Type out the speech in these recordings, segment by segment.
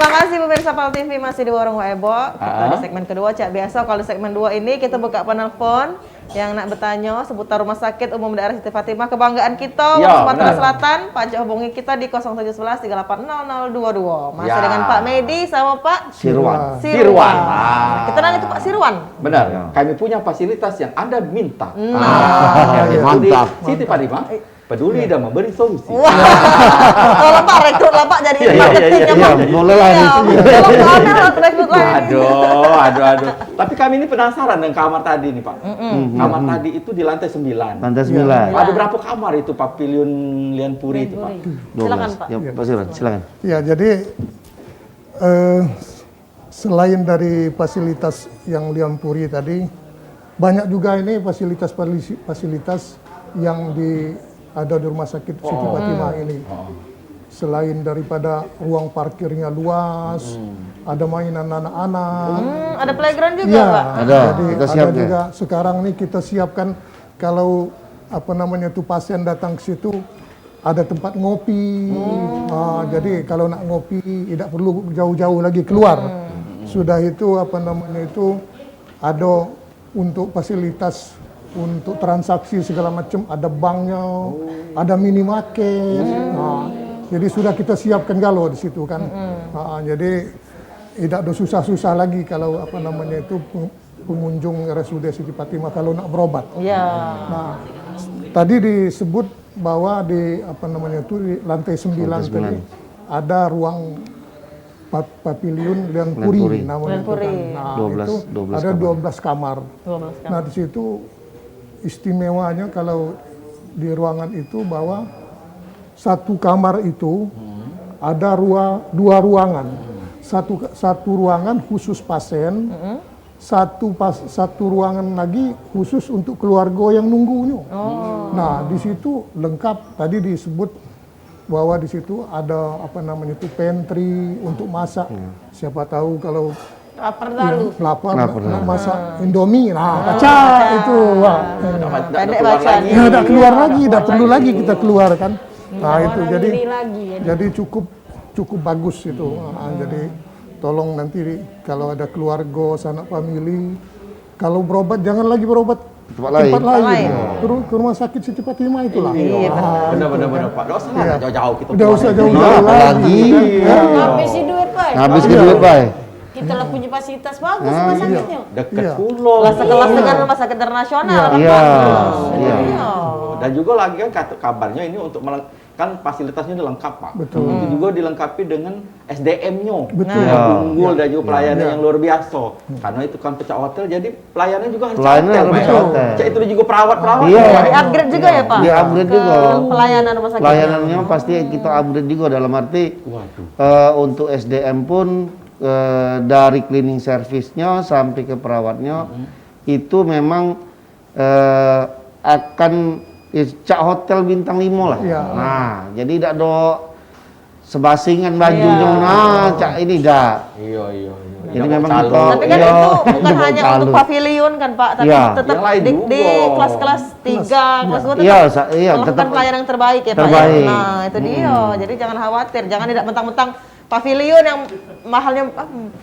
Terima kasih pemirsa PAL TV masih di Warung Ebo. Kita di segmen kedua, Cak. Biasa kalau di segmen 2 ini kita buka penelpon yang nak bertanya seputar Rumah Sakit Umum Daerah Siti Fatimah, kebanggaan kita Sumatera Selatan. Pak Cak hubungi kita di 0711 380 022. Masih dengan Pak Medi sama Pak Sirwan. Nah, kita nanya itu Pak Sirwan. Benar. Kami punya fasilitas yang Anda minta. Mantap. Siti Fatimah peduli dan memberi solusi. Wah, tolong Pak rekrut lah Pak jadi marketingnya Pak. Boleh lah ini. Tolong Pak Amel rekrut lah. Aduh. Tapi kami ini penasaran dengan kamar tadi nih Pak. Kamar tadi itu di lantai 9. Lantai 9. Ada berapa kamar itu Pavilion Lian Puri itu Pak? Silakan Pak. Ya, Pak Sirwan, silakan. Ya, jadi selain dari fasilitas yang Lian Puri tadi, banyak juga ini fasilitas yang ada di Rumah Sakit Siti Fatimah ini. Selain daripada ruang parkirnya luas, ada mainan anak-anak. Ada playground juga Ya, Pak. Ada. Jadi Kita ada siapkan. juga sekarang nih kita siapkan kalau pasien datang ke situ ada tempat ngopi. Jadi kalau nak ngopi tidak perlu jauh-jauh lagi keluar. Sudah itu ada untuk fasilitas untuk transaksi segala macam, ada banknya, ada minimarket. Jadi sudah kita siapkan galau di situ kan. Jadi tidak ada susah-susah lagi kalau pengunjung RSUD Siti Fatimah kalau nak berobat. Iya. Nah, tadi disebut bahwa di di lantai 9 tadi ada ruang pavilion Lian Puri namanya itu kan. Nah, 12 ada 12 kamar. 12 kamar. Nah, di situ istimewanya kalau di ruangan itu bahwa satu kamar itu ada dua ruangan. Satu ruangan khusus pasien, satu ruangan lagi khusus untuk keluarga yang nunggunya. Nah, di situ lengkap. Tadi disebut bahwa di situ ada pantry untuk masak. Siapa tahu kalau Lapar lalu. lapar masak Indomie, baca itu. Pendek bacaan. Tidak keluar lagi, tidak perlu lagi kita keluar kan. Nah itu jadi cukup bagus itu. Jadi tolong nanti kalau ada keluarga, sanak famili, kalau berobat jangan lagi berobat Tempat lain. Terus ke Rumah Sakit Siti Fatimah itulah. Benar Pak. Dosa jauh-jauh kita. Udah usah jauh-jauh lagi. Ngabisin duit, Pak. Ngabisin duit, Pak. Kita lah punya fasilitas bagus rumah sakitnya. Dekat pulau. Sekelas dengan Rumah Sakit Internasional kan Pak. Iya. Dan juga lagi kan kabarnya ini untuk kan fasilitasnya udah lengkap Pak. Betul. Itu juga dilengkapi dengan SDM-nya. Betul. Yang unggul dan juga pelayanan yang luar biasa. Karena itu kan pecah hotel, jadi pelayanan juga harus Pelayanan hotel. harus Pak. hotel. Cak itu juga perawat-perawat. Iya. Di upgrade juga ya Pak? Di upgrade juga. Pelayanan rumah sakit. Pelayanannya pasti kita upgrade juga dalam arti untuk SDM pun dari cleaning service-nya sampai ke perawatnya itu memang akan cak hotel bintang 5 lah. Nah, jadi tidak ada sebasingan bajunya. Cak ini dah. Iya. Jadi memang kita Tapi kan itu bukan hanya untuk pavilion kan Pak, tapi tetap di kelas-kelas 3, kelas 2 tetap melakukan pelayanan yang terbaik ya Pak. Nah, itu dia. Jadi jangan khawatir, jangan tidak mentang-mentang pavilion yang mahalnya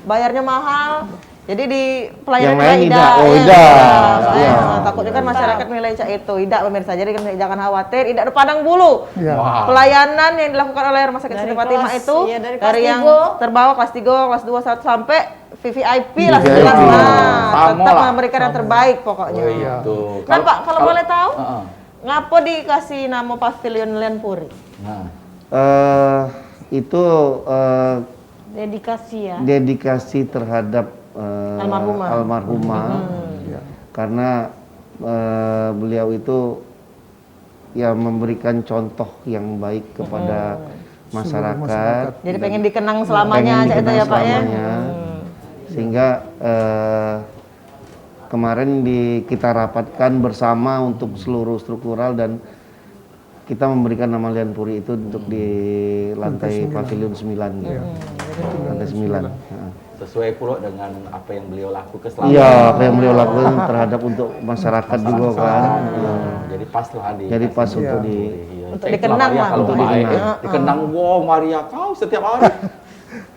bayarnya mahal. Jadi di pelayanan yang lain tidak. Takutnya kan masyarakat nilai cak itu tidak pemirsa. Jadi jangan khawatir, tidak ada pandang bulu. Pelayanan yang dilakukan oleh Rumah Sakit Siti Fatimah itu dari yang terbawah kelas 3, kelas 2 sampai VVIP lah sejelas. Tetap memberikan yang terbaik pokoknya. Nah Pak, kalau boleh tahu, ngapa dikasih nama Pavilion Lian Puri? itu dedikasi terhadap almarhumah. Karena beliau itu ya memberikan contoh yang baik kepada masyarakat. Jadi pengen dikenang selamanya aja itu ya Pak ya. Sehingga kemarin kita rapatkan bersama untuk seluruh struktural dan kita memberikan nama Lian Puri itu untuk di lantai pavilion 9 gitu. Lantai 9. Sesuai pula dengan apa yang beliau lakukan selama. Iya, apa yang beliau lakukan terhadap untuk masyarakat juga kan. Jadi pas lah Jadi pas untuk dikenang lah. Kalau baik, dikenang wow Maria kau setiap hari.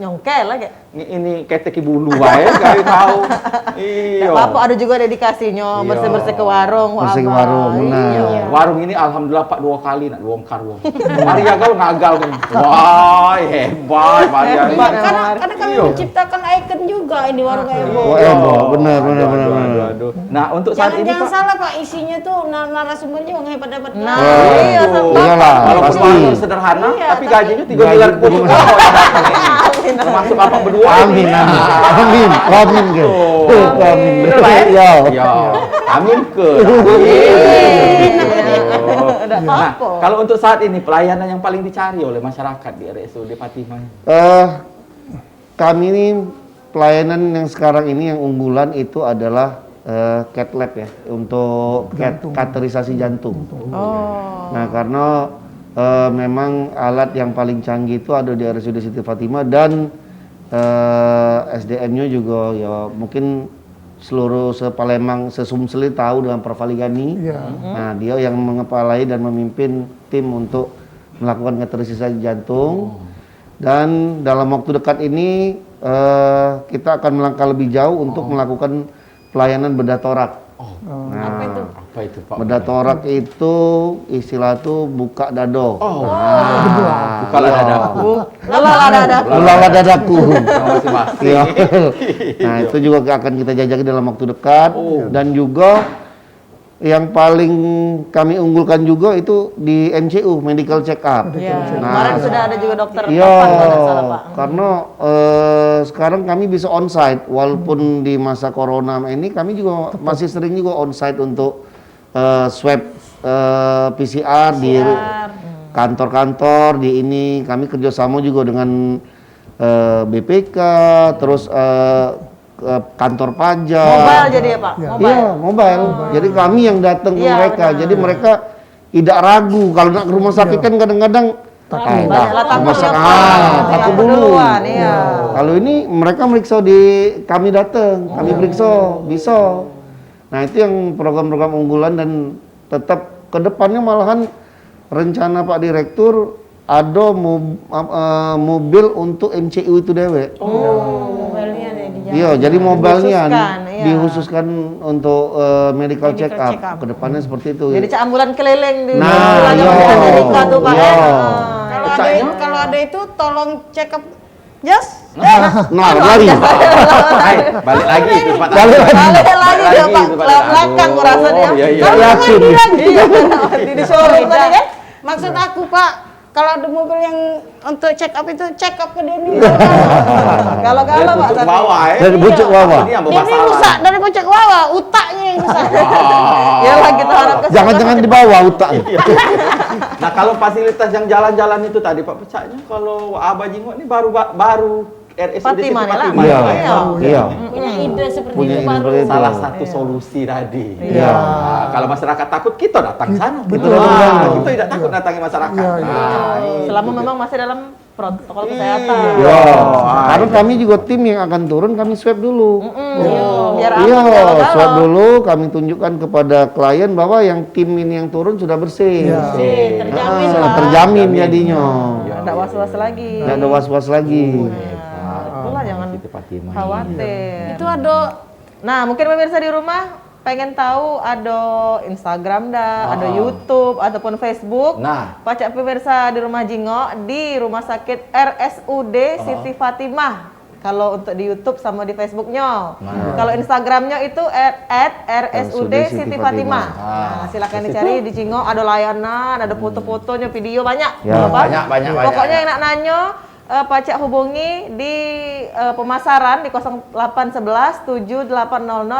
nyongkel lah kayak. Ini keteki bulu wae kali tahu. Iya. Apa ada juga dedikasinya bersih-bersih ke warung. Bersih ke warung, benar. Iya. Warung ini alhamdulillah Pak 2 kali nak bongkar wong. Maria gal ngagal kan. Wah, hebat Maria. Karena kami menciptakan ikon juga ini warung Ebo. Oh, Ebo, benar. Aduh. Nah, untuk saat ini Jangan Pak, salah Pak, isinya tuh narasumbernya orang hebat-hebat. Nah, Wah, iya, iyalah, walaupun pasti. warung sederhana, Iya, tapi tapi- gajinya 3 miliar pun termasuk apa berdua. Amin. Amin ke. Amin. Bener Pak Ya. Ya. Amin ke. Udah Nah, apa? kalau untuk saat ini pelayanan yang paling dicari oleh masyarakat di RSUD Fatimah. Kami ini pelayanan yang sekarang ini yang unggulan itu adalah cath lab ya, untuk katerisasi jantung. Oh. Nah, karena memang alat yang paling canggih itu ada di RSUD Siti Fatimah dan SDM-nya juga ya mungkin seluruh Palembang, Sumsel tahu dengan Pervaligani. Iya. Nah, dia yang mengepalai dan memimpin tim untuk melakukan katerisasi jantung. Dan dalam waktu dekat ini kita akan melangkah lebih jauh untuk melakukan pelayanan bedah torak. Apa itu? Apa itu Pak? Bedah torak itu istilah tuh buka dado. Bukalah dadaku. Lelah ada. Ulala dadaku. Masing-masing. Iya. Nah, itu juga akan kita jajaki dalam waktu dekat. Dan juga yang paling kami unggulkan juga itu di MCU, medical check up. Iya. Nah, Kemarin sudah ada juga dokter iya, Taufan kalau nggak salah, Pak. karena sekarang kami bisa onsite walaupun di masa corona ini kami juga masih sering juga onsite untuk swab PCR di kantor-kantor di ini. Kami kerjasama juga dengan BPK, terus kantor pajak. Mobile jadi ya, Pak? Iya. Mobile. Iya, mobile. Jadi kami yang datang ke Iya, mereka. benar. Jadi mereka tidak ragu kalau nak ke rumah sakit kan kadang-kadang Banyak lah takut rumah sakit ya, Pak. takut Takut dulu. duluan, iya. Kalau ini mereka meriksa di kami datang, kami periksa, bisa. Nah, itu yang program-program unggulan dan tetap ke depannya malahan rencana Pak Direktur ada mobil untuk MCU itu dewe. Mobilnya nih di jalan. Iya, jadi mobilnya Dikhususkan, iya. dikhususkan untuk medical check check up. up. Kedepannya seperti itu. Jadi cak ambulan keliling di Nah, wilayah iya. Amerika tuh, Pak. Iya. Kalau ada itu tolong check up. Yes. Nah, lari. Hai, balik lagi itu Pak. Balik lagi. Balik lagi dia, Pak. itu, Pak. Belakang gua rasa dia. Iya, iya. Kalau Yakin. Iya, di showroom tadi kan? Maksud aku Pak, kalau ada mobil yang untuk check up itu check up ke Denny. Kalau Dari Pak pucuk tadi. bawah ya. Dari pucuk bawah. Ini yang Denny bermasalah. rusak dari pucuk bawah, utaknya yang rusak. Ya lah kita harap ke Jangan-jangan di bawah utak. Nah, kalau fasilitas yang jalan-jalan itu tadi Pak Pecahnya, kalau Abah Jingok ini baru RSUD Fatimah Siti lah. Fatimah. Iya. Iya. Iya. Punya ide seperti Punya itu ide baru. seperti itu. Salah satu solusi tadi. Iya. Nah, kalau masyarakat takut, kita datang sana. Betul. Kita tidak takut datangi masyarakat. Iya, iya. Nah, Selama memang masih dalam protokol kesehatan. Ya, karena kami juga tim yang akan turun kami swab dulu. Biar Iya, aman kalau swab dulu kami tunjukkan kepada klien bahwa yang tim ini yang turun sudah bersih. Iya. Terjamin Ah, Pak. terjamin jadinya. Nggak was-was lagi. Nggak ada was-was lagi. Itulah jangan Siti Fatimah. khawatir. Itu ada Nah, mungkin pemirsa di rumah pengen tahu ada Instagram dah, ada YouTube ataupun Facebook. Nah. Pacak pemirsa di rumah Jingok di Rumah Sakit RSUD Siti Fatimah. Kalau untuk di YouTube sama di Facebooknya. Kalau Instagramnya itu @RSUD Siti Fatimah. Nah, silakan dicari di Jingok, ada layanan, ada foto-fotonya, video banyak. Ya, Apa? banyak. Pokoknya yang nak nanya Pacak hubungi di pemasaran di 0811 7800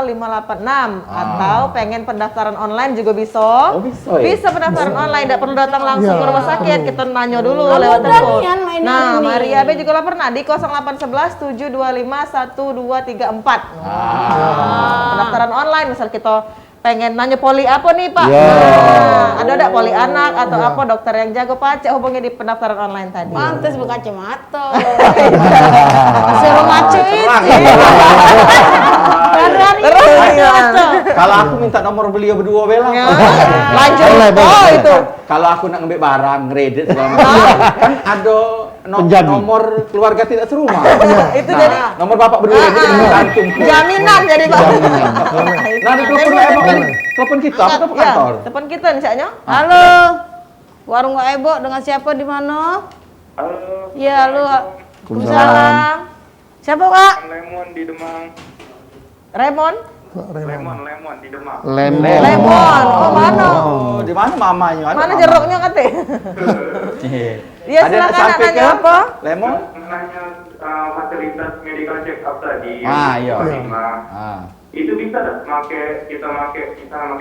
586 atau pengen pendaftaran online juga bisa. Oh, bisa ya? Bisa pendaftaran online, tidak perlu datang langsung Iya, ke rumah sakit, kita nanya dulu Kamu lewat telepon. beranian main Nah, ini. Maria B juga lah pernah di 0811 725 1234. Pendaftaran online misal kita pengen nanya poli apa nih Pak? Ya. Nah, ada enggak poli anak atau apa dokter yang jago Pacak hubungi di pendaftaran online tadi. pantas berkacamata. Suruh macu itu. Berani Terus kacamata. Kalau aku minta nomor beliau berdua bela. Ya. Lanjut. Boleh, boleh. Oh itu. Kalau aku nak ngambil barang, kredit segala macam, kan ada Penjamin. nomor keluarga tidak serumah. Itu jadi Nomor bapak berdua ini jadi gantung. jaminan jadi Pak. Nah, di telepon Ebo kan, telepon kita, apa telepon Ya, kantor? telepon kita nih Caknya. Halo. Warung Wak Ebo dengan siapa di mana? Halo. Iya, halo. Waalaikumsalam. Siapa, Kak? Lemon di Demang. Remon? Lemon di Demang. Lemon. Lemon. Oh, mana? Oh, di mana mamanya? Ada Mana mama. jeruknya kate? Iya, Ada yang silakan sampai nanya ke apa? Lemon? Nanya fasilitas medical check up tadi. Ah, iya. Nah, Ah. itu bisa tak kita pakai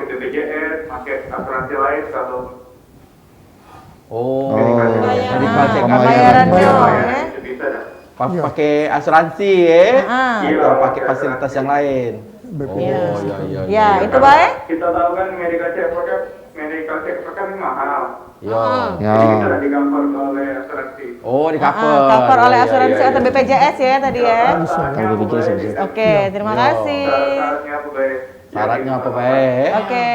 BPJS, pakai asuransi lain kalau Oh, Pembayaran. medical check up. Pembayarannya, ya, ya. itu bisa tak? Pakai asuransi ya? Ah. Atau pakai fasilitas yang lain? Oh, BPJS. iya. Ya, itu baik. Kita tahu kan medical check up kan mahal. Iya. Ya. Jadi kita tidak di-cover oleh asuransi. Oh, di cover. Cover oleh Iya, asuransi iya, atau iya. BPJS ya tadi ya. Kalau BPJS bisa. Oke, terima Iya. kasih. Syaratnya apa baik? Syaratnya apa baik? Oke.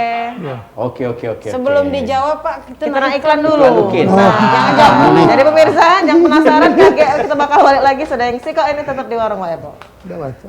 Oke. Sebelum dijawab, Pak, kita Kita nak iklan dulu. Iklan mungkin. Nah, jangan. Jadi pemirsa, jangan penasaran kaget kita bakal balik lagi. Sudah yang sih kok ini tetap di warung Wak Ebo. Udah baca.